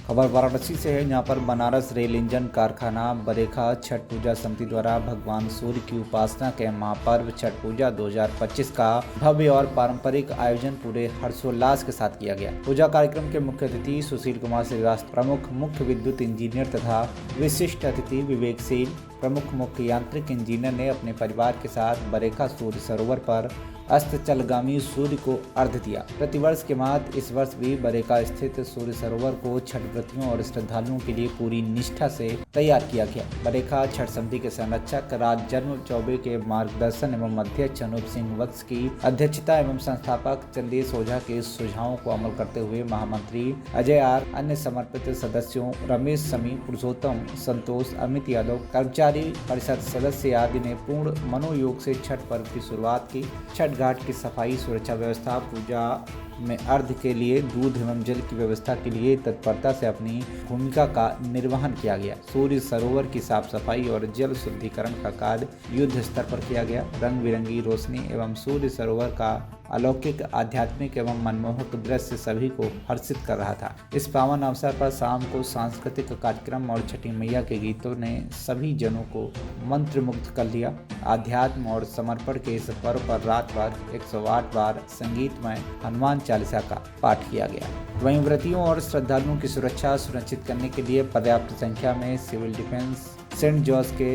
खबर वाराणसी से है, जहां पर बनारस रेल इंजन कारखाना बरेखा छठ पूजा समिति द्वारा भगवान सूर्य की उपासना के महापर्व छठ पूजा 2025 का भव्य और पारंपरिक आयोजन पूरे हर्षोल्लास के साथ किया गया। पूजा कार्यक्रम के मुख्य अतिथि सुशील कुमार श्रीवास्तव, प्रमुख मुख्य विद्युत इंजीनियर तथा विशिष्ट अतिथि विवेक सेन, प्रमुख मुख्य यांत्रिक इंजीनियर ने अपने परिवार के साथ बरेखा सूर्य सरोवर पर अस्ताचलगामी सूर्य को अर्घ्य दिया। प्रतिवर्ष के मात इस वर्ष भी बरेखा स्थित सूर्य सरोवर को छठ व्रतियों और श्रद्धालुओं के लिए पूरी निष्ठा से तैयार किया गया। बरेखा छठ समिति के संरक्षक राज जन्म चौबे के मार्गदर्शन एवं अध्यक्ष अनूप सिंह वत्स की अध्यक्षता एवं संस्थापक चंदेश ओझा के सुझावों को अमल करते हुए महामंत्री अजय आर, अन्य समर्पित सदस्यों रमेश समी, पुरुषोत्तम, संतोष, अमित यादव, कर्मचारी परिषद सदस्य आदि ने पूर्ण मनोयोग से छठ पर्व की शुरुआत की। छठ घाट की सफाई, सुरक्षा व्यवस्था, पूजा में अर्घ्य के लिए दूध एवं जल की व्यवस्था के लिए तत्परता से अपनी भूमिका का निर्वहन किया गया। सूर्य सरोवर की साफ सफाई और जल शुद्धिकरण का कार्य युद्ध स्तर पर किया गया। रंग बिरंगी रोशनी एवं सूर्य सरोवर का अलौकिक, आध्यात्मिक एवं मनमोहक दृश्य सभी को हर्षित कर रहा था। इस पावन अवसर पर शाम को सांस्कृतिक कार्यक्रम और छठी मैया के गीतों ने सभी जनों को मंत्रमुग्ध कर लिया। आध्यात्म और समर्पण के इस पर्व पर रात भर 108 बार संगीतमय हनुमान चालीसा का पाठ किया गया। वहीं व्रतियों और श्रद्धालुओं की सुरक्षा सुनिश्चित करने के लिए पर्याप्त संख्या में सिविल डिफेंस, सेंट जॉर्ज के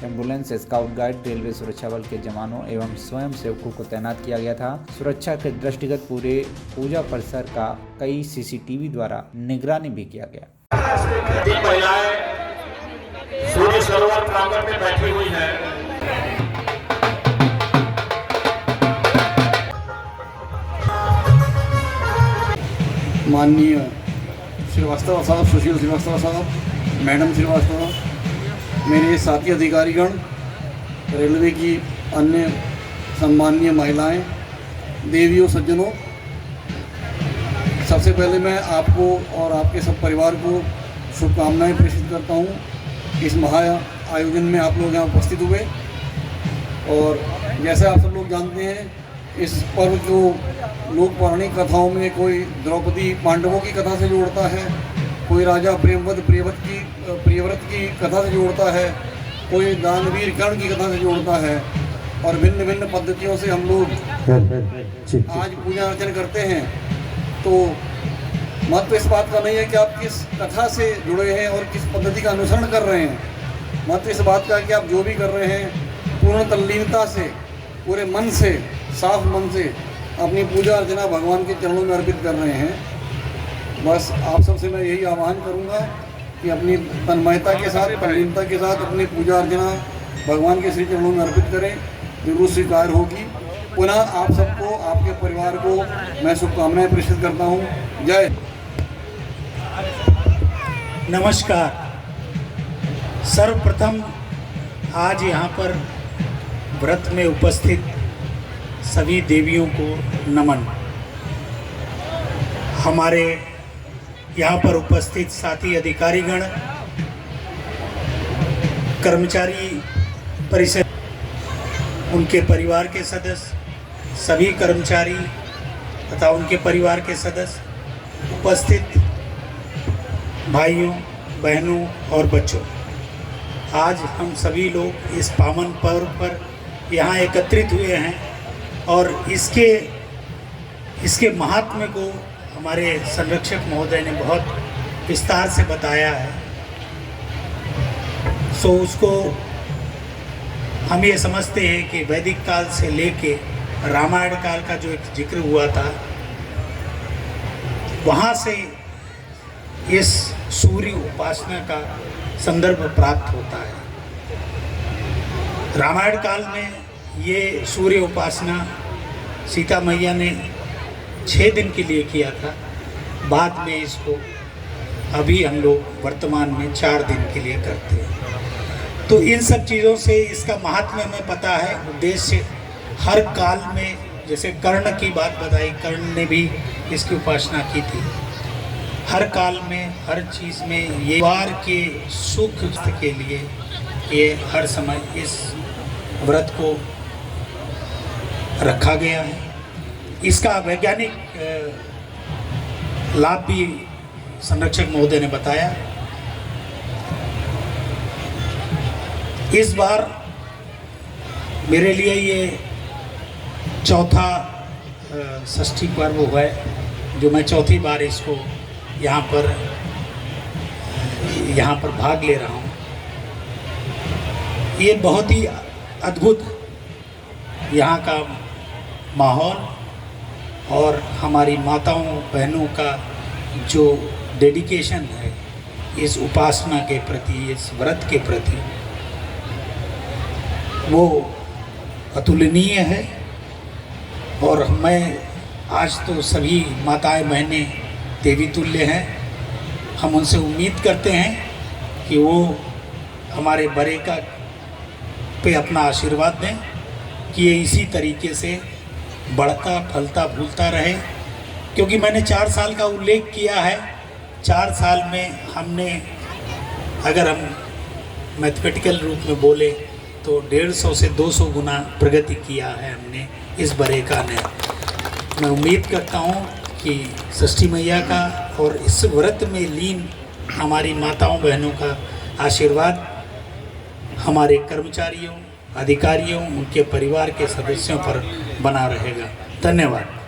एम्बुलेंस, स्काउट गाइड, रेलवे सुरक्षा बल के जवानों एवं स्वयं सेवकों को तैनात किया गया था। सुरक्षा के दृष्टिगत पूरे पूजा परिसर का कई सीसीटीवी द्वारा निगरानी भी किया गया। महिलाएं सूर्य सरोवर प्रांगण में बैठी हुई हैं। माननीय श्रीवास्तव साहब, सुशील श्रीवास्तव साहब, मैडम श्रीवास्तव, मेरे साथी अधिकारीगण, रेलवे की अन्य सम्माननीय महिलाएं, देवियों, सज्जनों, सबसे पहले मैं आपको और आपके सब परिवार को शुभकामनाएं प्रेषित करता हूं। इस महा आयोजन में आप लोग यहाँ उपस्थित हुए और जैसे आप सब लोग जानते हैं, इस पर्व को लोक पौराणिक कथाओं में कोई द्रौपदी पांडवों की कथा से जोड़ता है, कोई राजा प्रियव्रत की कथा से जोड़ता है, कोई दानवीर कर्ण की कथा से जोड़ता है और भिन्न भिन्न पद्धतियों से हम लोग आज पूजा अर्चना करते हैं। तो महत्व इस बात का नहीं है कि आप किस कथा से जुड़े हैं और किस पद्धति का अनुसरण कर रहे हैं। महत्व इस बात का है कि आप जो भी कर रहे हैं पूर्ण तल्लीनता से, पूरे मन से, साफ मन से अपनी पूजा अर्चना भगवान के चरणों में अर्पित कर रहे हैं। बस आप सबसे मैं यही आह्वान करूंगा कि अपनी तन्मयता के साथ, तल्लीनता के साथ अपनी पूजा अर्चना भगवान के श्री चरणों में अर्पित करें, जरूर स्वीकार होगी। पुनः आप सबको, आपके परिवार को मैं शुभकामनाएं प्रेषित करता हूं। जय। नमस्कार। सर्वप्रथम आज यहाँ पर व्रत में उपस्थित सभी देवियों को नमन। हमारे यहाँ पर उपस्थित साथी अधिकारीगण, कर्मचारी परिषद, उनके परिवार के सदस्य, सभी कर्मचारी तथा उनके परिवार के सदस्य, उपस्थित भाइयों, बहनों और बच्चों, आज हम सभी लोग इस पावन पर्व पर यहाँ एकत्रित हुए हैं और इसके महात्म्य को हमारे संरक्षक महोदय ने बहुत विस्तार से बताया है। सो उसको हम ये समझते हैं कि वैदिक काल से लेके रामायण काल का जो एक जिक्र हुआ था, वहाँ से इस सूर्य उपासना का संदर्भ प्राप्त होता है। रामायण काल में ये सूर्य उपासना सीता मैया ने 6 दिन के लिए किया था। बाद में इसको अभी हम लोग वर्तमान में 4 दिन के लिए करते हैं। तो इन सब चीज़ों से इसका महात्म्य हमें पता है। उद्देश्य हर काल में, जैसे कर्ण की बात बताई, कर्ण ने भी इसकी उपासना की थी। हर काल में, हर चीज़ में ये परिवार के सुख के लिए ये हर समय इस व्रत को रखा गया है। इसका वैज्ञानिक लाभ भी संरक्षक महोदय ने बताया, इस बार मेरे लिए ये चौथा षष्ठी पर्व हुआ है जो मैं चौथी बार इसको यहाँ पर भाग ले रहा हूँ। ये बहुत ही अद्भुत यहाँ का माहौल और हमारी माताओं बहनों का जो डेडिकेशन है इस उपासना के प्रति, इस व्रत के प्रति, वो अतुलनीय है। और मैं आज तो सभी माताएं बहनें देवी तुल्य हैं। हम उनसे उम्मीद करते हैं कि वो हमारे बरेका पे अपना आशीर्वाद दें कि ये इसी तरीके से बढ़ता फलता फूलता रहे। क्योंकि मैंने 4 साल का उल्लेख किया है, 4 साल में हमने, अगर हम मैथमेटिकल रूप में बोले तो 150 से 200 गुना प्रगति किया है हमने इस बरेका ने। मैं उम्मीद करता हूँ कि षष्ठी मैया का और इस व्रत में लीन हमारी माताओं बहनों का आशीर्वाद हमारे कर्मचारियों, अधिकारियों, उनके परिवार के सदस्यों पर बना रहेगा। धन्यवाद।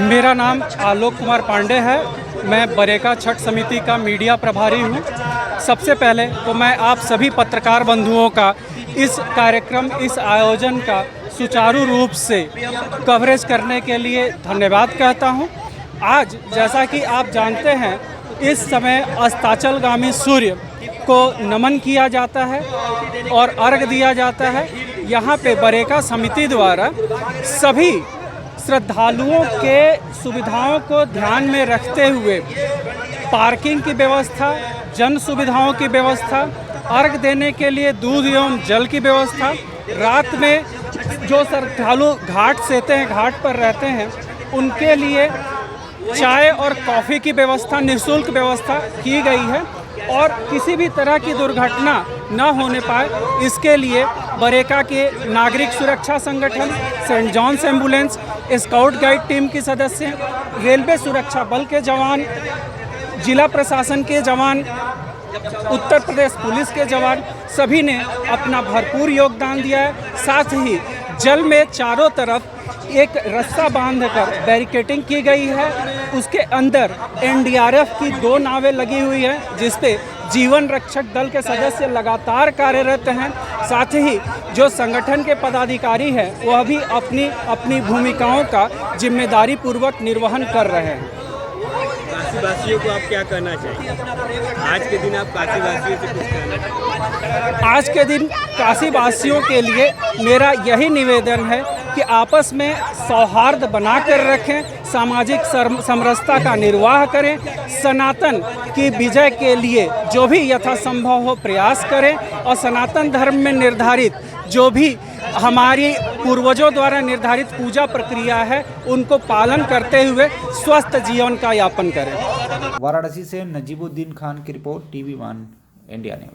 मेरा नाम आलोक कुमार पांडे है। मैं बरेका छठ समिति का मीडिया प्रभारी हूँ। सबसे पहले तो मैं आप सभी पत्रकार बंधुओं का इस कार्यक्रम, इस आयोजन का सुचारू रूप से कवरेज करने के लिए धन्यवाद कहता हूँ। आज जैसा कि आप जानते हैं, इस समय अस्ताचलगामी सूर्य को नमन किया जाता है और अर्घ दिया जाता है। यहाँ पे बरेका समिति द्वारा सभी श्रद्धालुओं के सुविधाओं को ध्यान में रखते हुए पार्किंग की व्यवस्था, जन सुविधाओं की व्यवस्था, अर्घ देने के लिए दूध एवं जल की व्यवस्था, रात में जो श्रद्धालु घाट सेते हैं, घाट पर रहते हैं, उनके लिए चाय और कॉफ़ी की व्यवस्था, निःशुल्क व्यवस्था की गई है। और किसी भी तरह की दुर्घटना न होने पाए, इसके लिए बरेका के नागरिक सुरक्षा संगठन, Saint John's ambulance, scout guide team के सदस्य, रेलवे सुरक्षा बल के जवान, जिला प्रशासन के जवान, उत्तर प्रदेश पुलिस के जवान, सभी ने अपना भरपूर योगदान दिया है। साथ ही जल में चारों तरफ एक रस्सा बांधकर बैरिकेडिंग की गई है। उसके अंदर एनडीआरएफ की 2 नावें लगी हुई हैं, जिस पे जीवन रक्षक दल के सदस्य लगातार कार्यरत हैं। साथ ही जो संगठन के पदाधिकारी हैं वह भी अपनी अपनी भूमिकाओं का जिम्मेदारी पूर्वक निर्वहन कर रहे हैं। काशीवासियों को आप क्या कहना चाहिए? आज के दिन आप काशीवासियों से कुछ कहना चाहिए? आज के दिन काशीवासियों के लिए मेरा यही निवेदन है कि आपस में सौहार्द बनाकर रखें, सामाजिक समरसता का निर्वाह करें, सनातन की विजय के लिए जो भी यथासंभव हो प्रयास करें और सनातन धर्म में निर्धारित जो भी हमारी पूर्वजों द्वारा निर्धारित पूजा प्रक्रिया है उनको पालन करते हुए स्वस्थ जीवन का यापन करें। वाराणसी से नजीबुद्दीन खान की रिपोर्ट, TV1 इंडिया न्यूज।